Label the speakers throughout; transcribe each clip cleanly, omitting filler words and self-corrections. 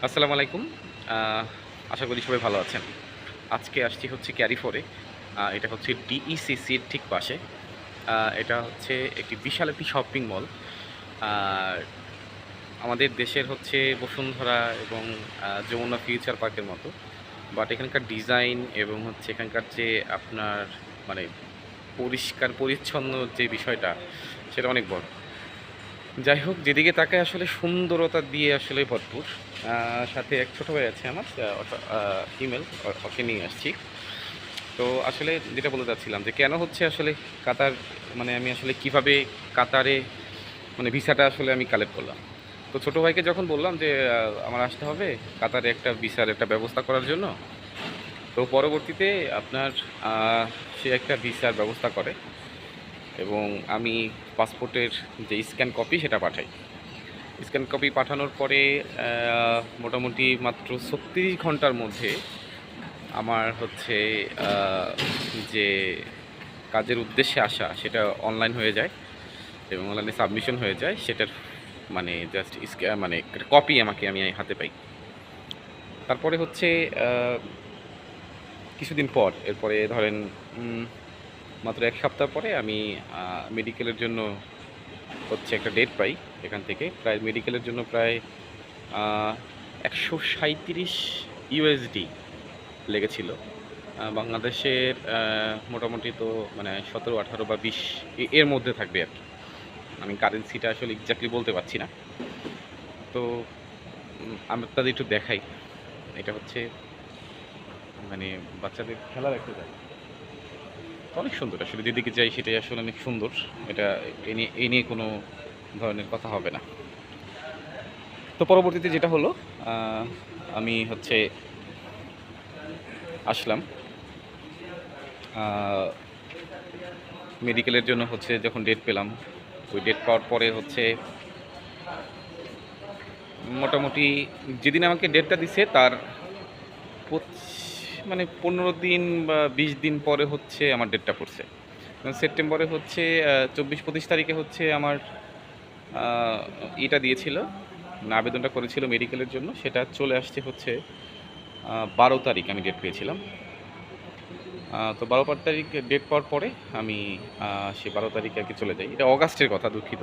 Speaker 1: আসসালামু আলাইকুম। আশা করি সবাই ভালো আছেন। আজকে আসছি হচ্ছে ক্যারিফোরে। এটা হচ্ছে ডিইসিসির ঠিক পাশে। এটা হচ্ছে একটি বিশাল একটি শপিং মল। আর আমাদের দেশের হচ্ছে বসুন্ধরা এবং যমুনা ফিউচার পার্কের মতো। বাট এখানকার ডিজাইন এবং হচ্ছে এখানকার যে আপনার মানে পরিষ্কার পরিচ্ছন্ন যে বিষয়টা সেটা অনেক বড়। যাই হোক, যেদিকে তাকায় আসলে সুন্দরতা দিয়ে আসলে ভরপুর। সাথে এক ছোট ভাই আছে আমার, ফিমেল, ওকে নিয়ে আসছি। তো আসলে যেটা বলতে চাচ্ছিলাম যে কেন হচ্ছে আসলে কাতার, মানে আমি আসলে কিভাবে কাতারে মানে ভিসাটা আসলে আমি কালেক্ট করলাম। তো ছোটো ভাইকে যখন বললাম যে আমার আসতে হবে কাতারে একটা ভিসার একটা ব্যবস্থা করার জন্য, তো পরবর্তীতে আপনার সে একটা ভিসার ব্যবস্থা করে এবং আমি পাসপোর্টের যে স্ক্যান কপি সেটা পাঠাই। স্ক্যান কপি পাঠানোর পরে মোটামুটি মাত্র ৩৬ ঘন্টার মধ্যে আমার হচ্ছে আহ, যে কাজের উদ্দেশ্যে আসা সেটা অনলাইন হয়ে যায় এবং অনলাইনে সাবমিশন হয়ে যায় সেটার মানে জাস্ট মানে একটা কপি আমি হাতে পাই। তারপরে হচ্ছে আহ, কিছুদিন পর এরপরে ধরেন মাত্র ১ সপ্তাহ পরে আমি মেডিকেলের জন্য হচ্ছে একটা ডেট পাই। এখান থেকে প্রায় মেডিকেলের জন্য প্রায় ১৩৭ ইউএসডি লেগেছিল। বাংলাদেশের মোটামুটি তো মানে ১৭, ১৮ বা ২০ এর মধ্যে থাকবে আর কি। আমি কারেন্সিটা আসলে এক্স্যাক্টলি বলতে পারছি না। তো আমি আপনাদের একটু দেখাই। এটা হচ্ছে মানে বাচ্চাদের খেলার একটা জায়গা। অনেক সুন্দর আসলে, যেদিকে যাই সেটাই আসলে অনেক সুন্দর। এটা এই নিয়ে কোনো ধরনের কথা হবে না। তো পরবর্তীতে যেটা হলো, আমি হচ্ছে আসলাম মেডিকেলের জন্য। হচ্ছে যখন ডেট পেলাম, ওই ডেট পাওয়ার পরে হচ্ছে মোটামুটি যেদিন আমাকে ডেটটা দিছে তার মানে ১৫ দিন বা ২০ দিন পরে হচ্ছে আমার ডেটটা পড়ছে। সেপ্টেম্বরে হচ্ছে ২৪-২৫ তারিখে হচ্ছে আমার এটা দিয়েছিল, মানে আবেদনটা করেছিল মেডিকেলের জন্য। সেটা চলে আসছে হচ্ছে ১২ তারিখ আমি ডেট পেয়েছিলাম। তো ১২ তারিখ ডেট পাওয়ার পরে আমি সে ১২ তারিখে আর কি চলে যাই। এটা অগাস্টের কথা, দুঃখিত।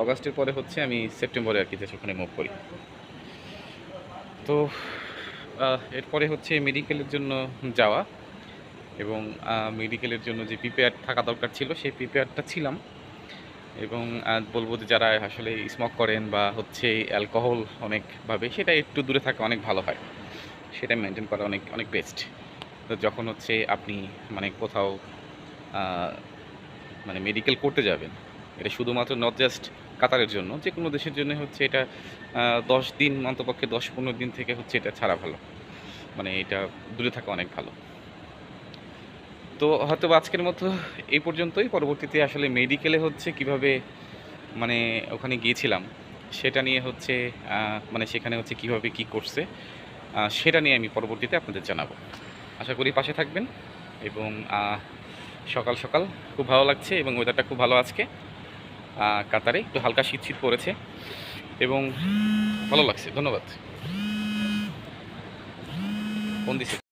Speaker 1: অগাস্টের পরে হচ্ছে আমি সেপ্টেম্বরে আর কি যে সেখানে মুভ করি। তো এরপরে হচ্ছে মেডিকেলের জন্য যাওয়া এবং মেডিকেলের জন্য যে প্রিপেয়ার থাকা দরকার ছিল সেই প্রিপেয়ারটা ছিলাম। এবং বলবো যে যারা আসলে স্মোক করেন বা হচ্ছে অ্যালকোহল অনেকভাবে, সেটা একটু দূরে থাকা অনেক ভালো হয়। সেটা মেনটেন করা অনেক অনেক বেস্ট। তো যখন হচ্ছে আপনি মানে কোথাও আহ, মানে মেডিকেল করতে যাবেন, এটা শুধুমাত্র নট জাস্ট কাতারের জন্য, যে কোনো দেশের জন্য হচ্ছে এটা ১০ দিন, অন্তপক্ষে ১০-১৫ দিন থেকে হচ্ছে এটা ছাড়া ভালো। মানে এটা দূরে থাকা অনেক ভালো। তো হয়তো বা আজকের মতো এই পর্যন্তই। পরবর্তীতে আসলে মেডিকেলে হচ্ছে কিভাবে মানে ওখানে গিয়েছিলাম সেটা নিয়ে হচ্ছে মানে সেখানে হচ্ছে কিভাবে কি করছে সেটা নিয়ে আমি পরবর্তীতে আপনাদের জানাবো। আশা করি পাশে থাকবেন। এবং সকাল সকাল খুব ভালো লাগছে এবং ওয়েদারটা খুব ভালো আজকে। কাতারে একটু হালকা শীত শীত পড়েছে এবং ভালো লাগছে। ধন্যবাদ। ফোন দিছে।